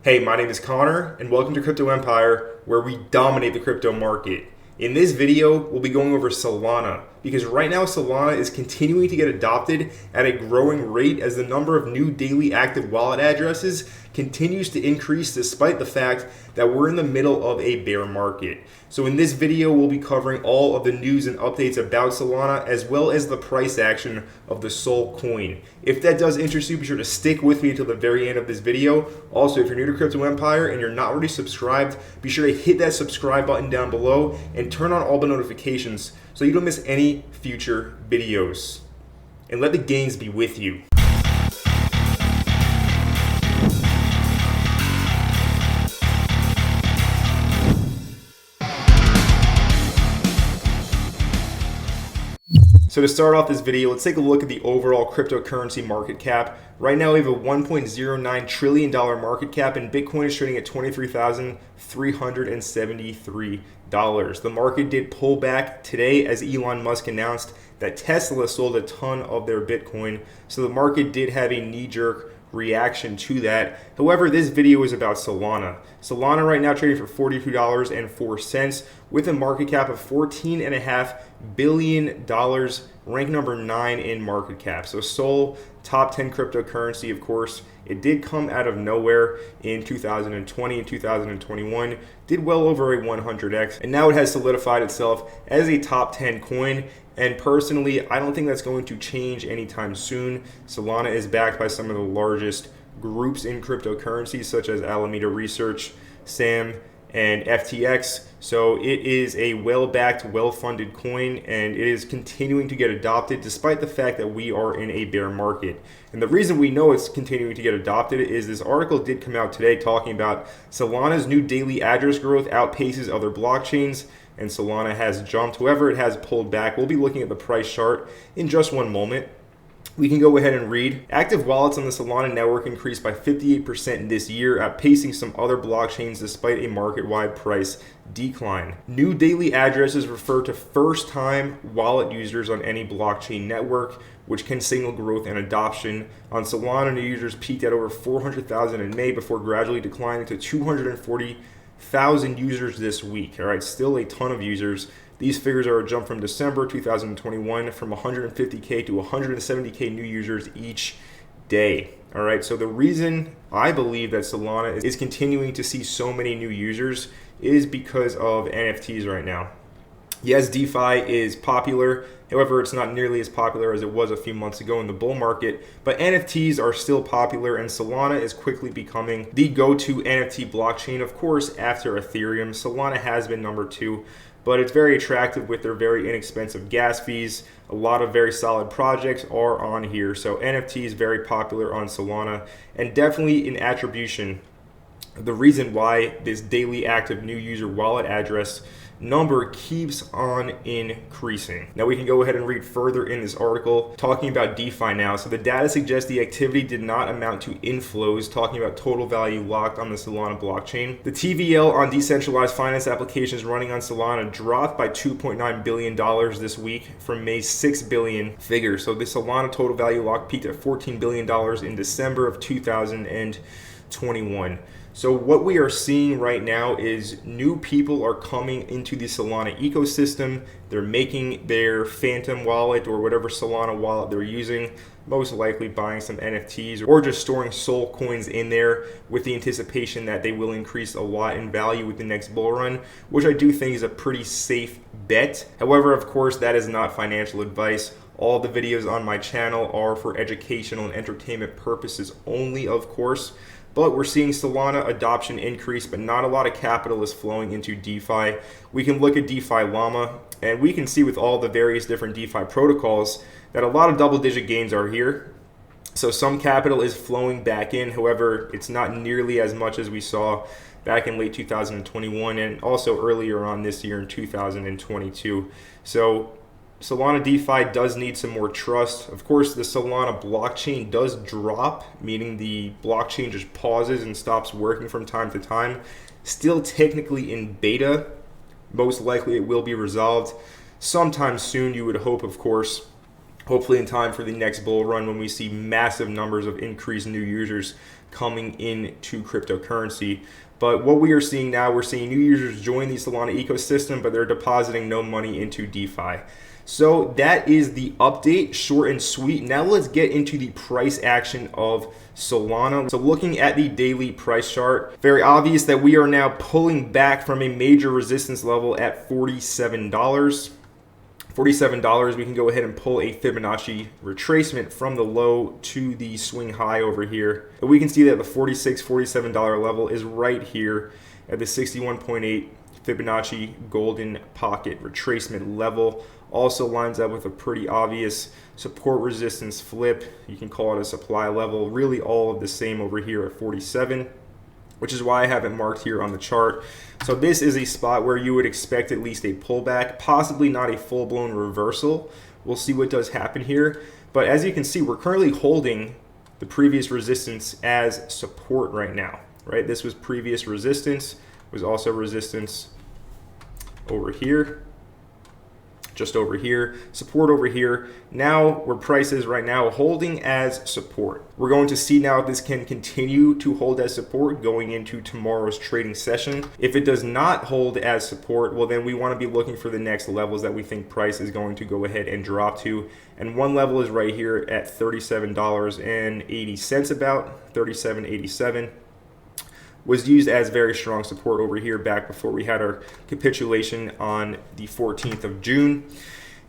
Hey, my name is Connor, and welcome to Crypto Empire, where we dominate the crypto market. In this video, we'll be going over Solana, because right now Solana is continuing to get adopted at a growing rate as the number of new daily active wallet addresses continues to increase despite the fact that we're in the middle of a bear market. So in this video, we'll be covering all of the news and updates about Solana, as well as the price action of the SOL coin. If that does interest you, be sure to stick with me until the very end of this video. Also, if you're new to Crypto Empire and you're not already subscribed, be sure to hit that subscribe button down below and turn on all the notifications so you don't miss any future videos. And let the gains be with you. So to start off this video, let's take a look at the overall cryptocurrency market cap. Right now we have a $1.09 trillion market cap, and Bitcoin is trading at $23,373. The market did pull back today as Elon Musk announced that Tesla sold a ton of their Bitcoin. So the market did have a knee-jerk reaction to that. However, this video is about Solana. Solana right now trading for $42.04 with a market cap of $14.5 billion, ranked number 9 in market cap. So SOL, top 10 cryptocurrency, of course. It did come out of nowhere in 2020 and 2021, did well over a 100x, and now it has solidified itself as a top 10 coin. And personally, I don't think that's going to change anytime soon. Solana is backed by some of the largest groups in cryptocurrencies, such as Alameda Research, SAM, and FTX. So it is a well-backed, well-funded coin, and it is continuing to get adopted despite the fact that we are in a bear market. And the reason we know it's continuing to get adopted is this article did come out today talking about Solana's new daily address growth outpaces other blockchains, and Solana has jumped. However, it has pulled back. We'll be looking at the price chart in just one moment. We can go ahead and read. Active wallets on the Solana network increased by 58% this year, outpacing some other blockchains despite a market-wide price decline. New daily addresses refer to first-time wallet users on any blockchain network, which can signal growth and adoption. On Solana, new users peaked at over 400,000 in May before gradually declining to 240,000 users this week. All right, still a ton of users. These figures are a jump from December 2021 from 150K to 170K new users each day. All right, so the reason I believe that Solana is continuing to see so many new users is because of NFTs right now. Yes, DeFi is popular. However, it's not nearly as popular as it was a few months ago in the bull market, but NFTs are still popular, and Solana is quickly becoming the go-to NFT blockchain, of course, after Ethereum. Solana has been number 2, but it's very attractive with their very inexpensive gas fees. A lot of very solid projects are on here. So NFT is very popular on Solana, and definitely in attribution, the reason why this daily active new user wallet address number keeps on increasing. Now we can go ahead and read further in this article talking about DeFi now. So the data suggests the activity did not amount to inflows, talking about total value locked on the Solana blockchain. The TVL on decentralized finance applications running on Solana dropped by $2.9 billion this week from May's $6 billion figure. So the Solana total value locked peaked at $14 billion in December of 2021. So what we are seeing right now is new people are coming into the Solana ecosystem. They're making their Phantom wallet or whatever Solana wallet they're using, most likely buying some NFTs or just storing SOL coins in there with the anticipation that they will increase a lot in value with the next bull run, which I do think is a pretty safe bet. However, of course, that is not financial advice. All the videos on my channel are for educational and entertainment purposes only, of course. But we're seeing Solana adoption increase, but not a lot of capital is flowing into DeFi. We can look at DeFi Llama, and we can see with all the various different DeFi protocols that a lot of double-digit gains are here. So some capital is flowing back in. However, it's not nearly as much as we saw back in late 2021 and also earlier on this year in 2022. So Solana DeFi does need some more trust. Of course, the Solana blockchain does drop, meaning the blockchain just pauses and stops working from time to time. Still technically in beta. Most likely it will be resolved sometime soon, you would hope, of course. hopefully in time for the next bull run when we see massive numbers of increased new users coming into cryptocurrency. But what we are seeing now, we're seeing new users join the Solana ecosystem, but they're depositing no money into DeFi. So that is the update, short and sweet. Now let's get into the price action of Solana. So looking at the daily price chart, very obvious that we are now pulling back from a major resistance level at $47. $47, we can go ahead and pull a Fibonacci retracement from the low to the swing high over here. But we can see that the $46, $47 level is right here at the 61.8 Fibonacci golden pocket retracement level. Also lines up with a pretty obvious support resistance flip. You can call it a supply level. Really all of the same over here at 47, which is why I have it marked here on the chart. So this is a spot where you would expect at least a pullback, possibly not a full-blown reversal. We'll see what does happen here. But as you can see, we're currently holding the previous resistance as support right now, right? This was previous resistance, was also resistance over here, just over here, support over here. Now where price is right now, holding as support. We're going to see now if this can continue to hold as support going into tomorrow's trading session. If it does not hold as support, well then we want to be looking for the next levels that we think price is going to go ahead and drop to. And one level is right here at $37.80, about $37.87. Was used as very strong support over here back before we had our capitulation on the 14th of June.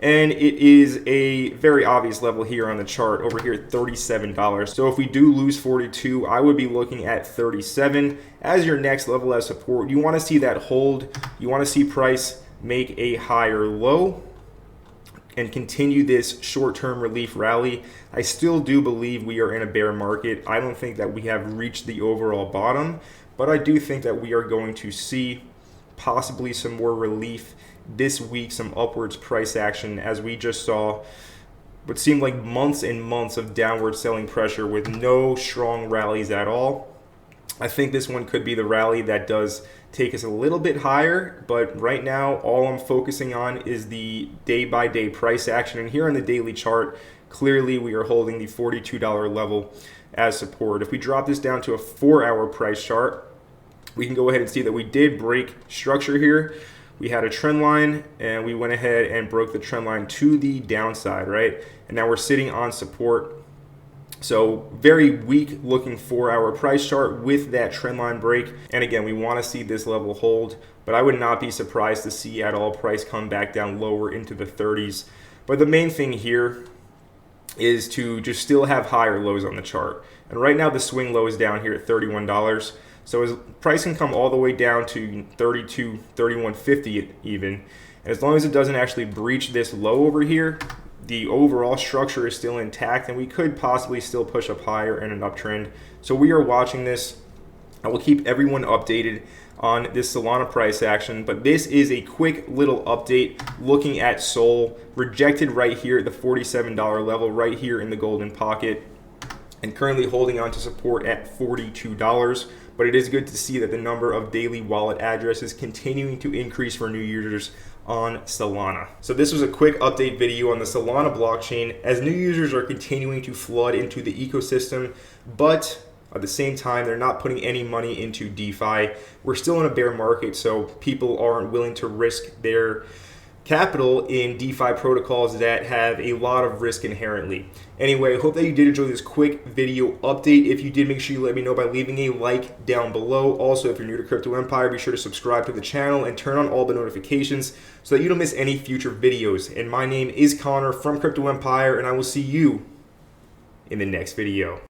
And it is a very obvious level here on the chart over here at $37. So if we do lose 42, I would be looking at 37 as your next level as support. You want to see that hold. You want to see price make a higher low and continue this short-term relief rally. I still do believe we are in a bear market. I don't think that we have reached the overall bottom, but I do think that we are going to see possibly some more relief this week, some upwards price action, as we just saw what seemed like months and months of downward selling pressure with no strong rallies at all. I think this one could be the rally that does take us a little bit higher, but right now all I'm focusing on is the day-by-day price action. And here on the daily chart, clearly we are holding the $42 level as support. If we drop this down to a 4-hour price chart, we can go ahead and see that we did break structure here. We had a trend line and we went ahead and broke the trend line to the downside, right? And now we're sitting on support. So very weak looking 4-hour price chart with that trend line break. And again, we want to see this level hold, but I would not be surprised to see at all price come back down lower into the 30s. But the main thing here is to just still have higher lows on the chart. And right now the swing low is down here at $31. So as price can come all the way down to 32, 31.50 even. And as long as it doesn't actually breach this low over here, the overall structure is still intact and we could possibly still push up higher in an uptrend. So we are watching this. I will keep everyone updated on this Solana price action, but this is a quick little update looking at SOL, rejected right here at the $47 level, right here in the golden pocket, and currently holding on to support at $42. But it is good to see that the number of daily wallet addresses continuing to increase for new users on Solana. So this was a quick update video on the Solana blockchain as new users are continuing to flood into the ecosystem, but at the same time, they're not putting any money into DeFi. We're still in a bear market, so people aren't willing to risk their capital in DeFi protocols that have a lot of risk inherently. Anyway, hope that you did enjoy this quick video update. If you did, make sure you let me know by leaving a like down below. Also, if you're new to Crypto Empire, be sure to subscribe to the channel and turn on all the notifications so that you don't miss any future videos. And my name is Connor from Crypto Empire, and I will see you in the next video.